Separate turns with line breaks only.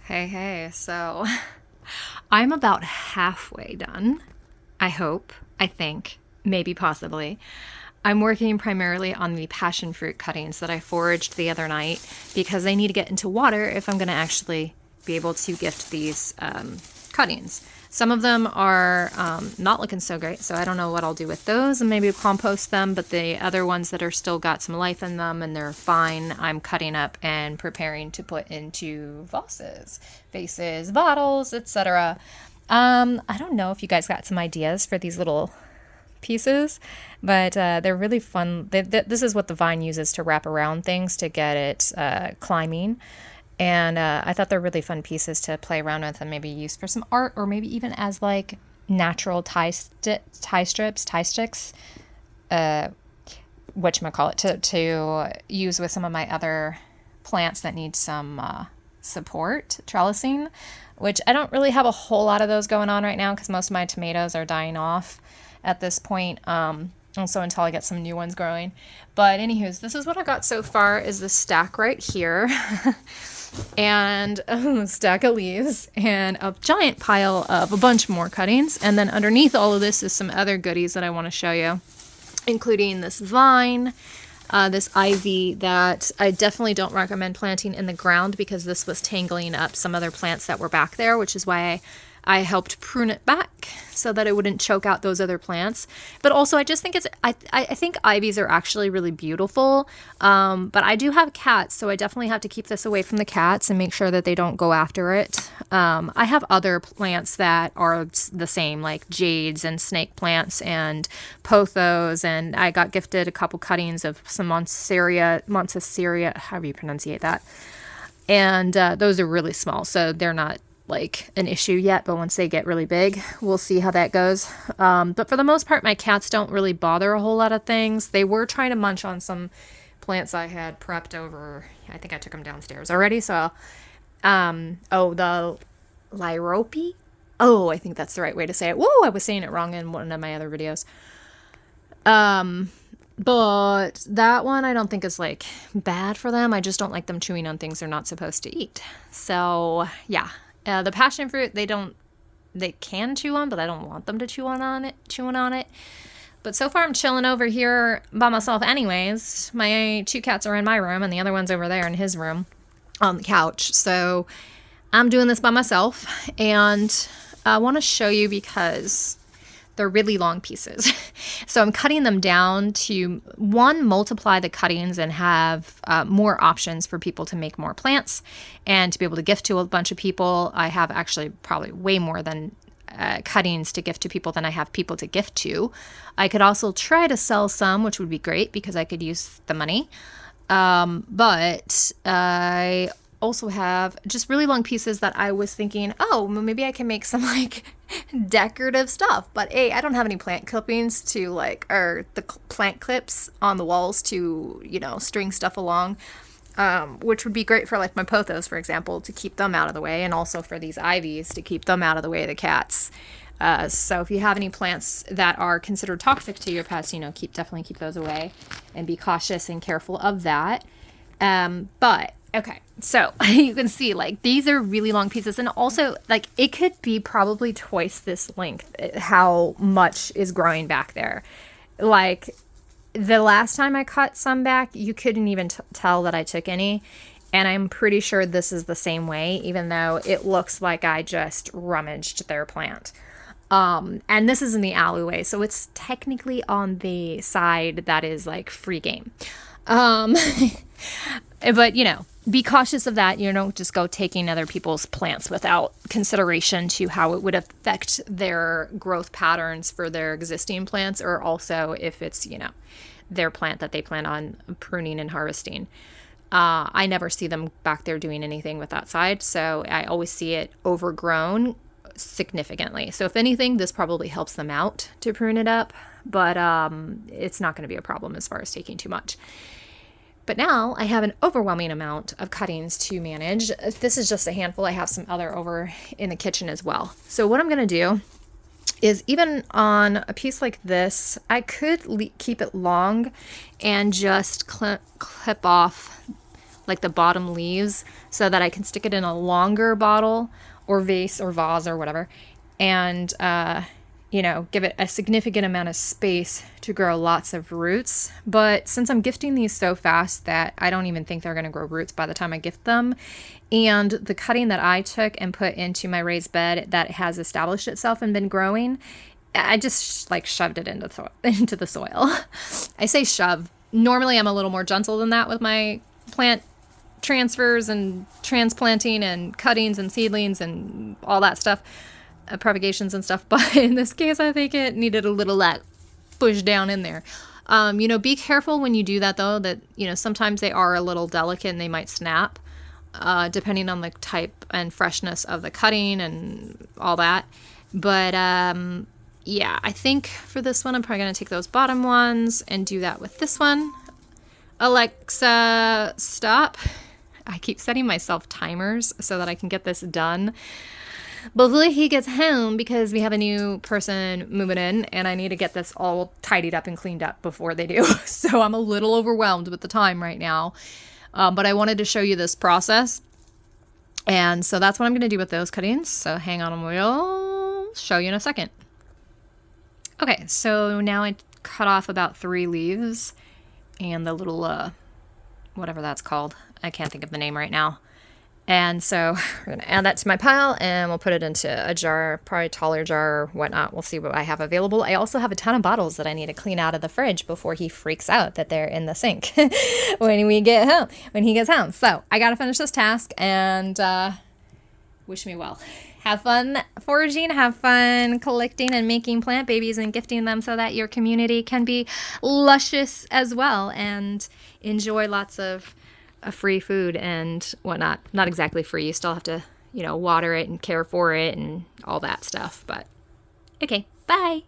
Hey, so I'm about halfway done. I hope, I think, maybe possibly. I'm working primarily on the passion fruit cuttings that I foraged the other night because I need to get into water if I'm going to actually be able to gift these cuttings. Some of them are not looking so great, so I don't know what I'll do with those, and maybe compost them, but the other ones that are still got some life in them and they're fine, I'm cutting up and preparing to put into vases, bottles, etc. I don't know if you guys got some ideas for these little pieces, but they're really fun. This is what the vine uses to wrap around things to get it climbing. And I thought they're really fun pieces to play around with and maybe use for some art or maybe even as like natural tie sticks, whatchamacallit, to use with some of my other plants that need some support, trellising, which I don't really have a whole lot of those going on right now because most of my tomatoes are dying off at this point. Also until I get some new ones growing. But anywho's, this is what I got so far is this stack right here. And a stack of leaves and a giant pile of a bunch more cuttings. And then underneath all of this is some other goodies that I want to show you, including this vine, this ivy that I definitely don't recommend planting in the ground because this was tangling up some other plants that were back there, which is why I helped prune it back so that it wouldn't choke out those other plants. But also I just think I think ivies are actually really beautiful. But I do have cats, so I definitely have to keep this away from the cats and make sure that they don't go after it. I have other plants that are the same, like jades and snake plants and pothos. And I got gifted a couple cuttings of some Monstera, however you pronunciate that. And those are really small, so they're not like an issue yet, but once they get really big, we'll see how that goes. But for the most part, my cats don't really bother a whole lot of things. They were trying to munch on some plants I had prepped over. I think I took them downstairs already. So, the lyrope. Oh, I think that's the right way to say it. Whoa, I was saying it wrong in one of my other videos. But that one I don't think is like bad for them. I just don't like them chewing on things they're not supposed to eat. So yeah. The passion fruit, they can chew on, but I don't want them to chewing on it. But so far I'm chilling over here by myself anyways. My two cats are in my room and the other one's over there in his room on the couch. So I'm doing this by myself and I want to show you because they're really long pieces. So I'm cutting them down to, one, multiply the cuttings and have more options for people to make more plants and to be able to gift to a bunch of people. I have actually probably way more than cuttings to gift to people than I have people to gift to. I could also try to sell some, which would be great because I could use the money. But I also have just really long pieces that I was thinking, oh, maybe I can make some like decorative stuff. But I don't have any plant clippings to or the plant clips on the walls to, string stuff along, which would be great for like my pothos, for example, to keep them out of the way, and also for these ivies to keep them out of the way of the cats. So if you have any plants that are considered toxic to your pets, definitely keep those away and be cautious and careful of that. But okay, so you can see like these are really long pieces, and also like it could be probably twice this length, how much is growing back there. Like the last time I cut some back, you couldn't even tell that I took any, and I'm pretty sure this is the same way, even though it looks like I just rummaged their plant. And this is in the alleyway, so it's technically on the side that is like free game. But be cautious of that. Don't just go taking other people's plants without consideration to how it would affect their growth patterns for their existing plants, or also if it's, their plant that they plan on pruning and harvesting. I never see them back there doing anything with that side, so I always see it overgrown significantly. So if anything, this probably helps them out to prune it up, but it's not going to be a problem as far as taking too much. But now I have an overwhelming amount of cuttings to manage. This is just a handful. I have some other over in the kitchen as well. So what I'm going to do is, even on a piece like this, I could keep it long and just clip off like the bottom leaves, so that I can stick it in a longer bottle or vase or vase or whatever, and give it a significant amount of space to grow lots of roots. But since I'm gifting these so fast that I don't even think they're going to grow roots by the time I gift them, and the cutting that I took and put into my raised bed that has established itself and been growing, I just like shoved it into the soil. I say shove. Normally I'm a little more gentle than that with my plant transfers and transplanting and cuttings and seedlings and all that stuff, propagations and stuff. But in this case, I think it needed a little push down in there. Be careful when you do that though, that, sometimes they are a little delicate and they might snap, depending on the type and freshness of the cutting and all that. But, yeah, I think for this one, I'm probably going to take those bottom ones and do that with this one. Alexa, stop. I keep setting myself timers so that I can get this done before he gets home, because we have a new person moving in and I need to get this all tidied up and cleaned up before they do. So I'm a little overwhelmed with the time right now. But I wanted to show you this process. And so that's what I'm going to do with those cuttings. So hang on, we'll show you in a second. Okay, so now I cut off about 3 leaves and the little, whatever that's called. I can't think of the name right now. And so we're going to add that to my pile and we'll put it into a jar, probably a taller jar or whatnot. We'll see what I have available. I also have a ton of bottles that I need to clean out of the fridge before he freaks out that they're in the sink when he gets home. So I got to finish this task and wish me well. Have fun foraging, have fun collecting and making plant babies and gifting them so that your community can be luscious as well and enjoy lots of free food and whatnot. Not exactly free. You still have to, water it and care for it and all that stuff. But okay, bye.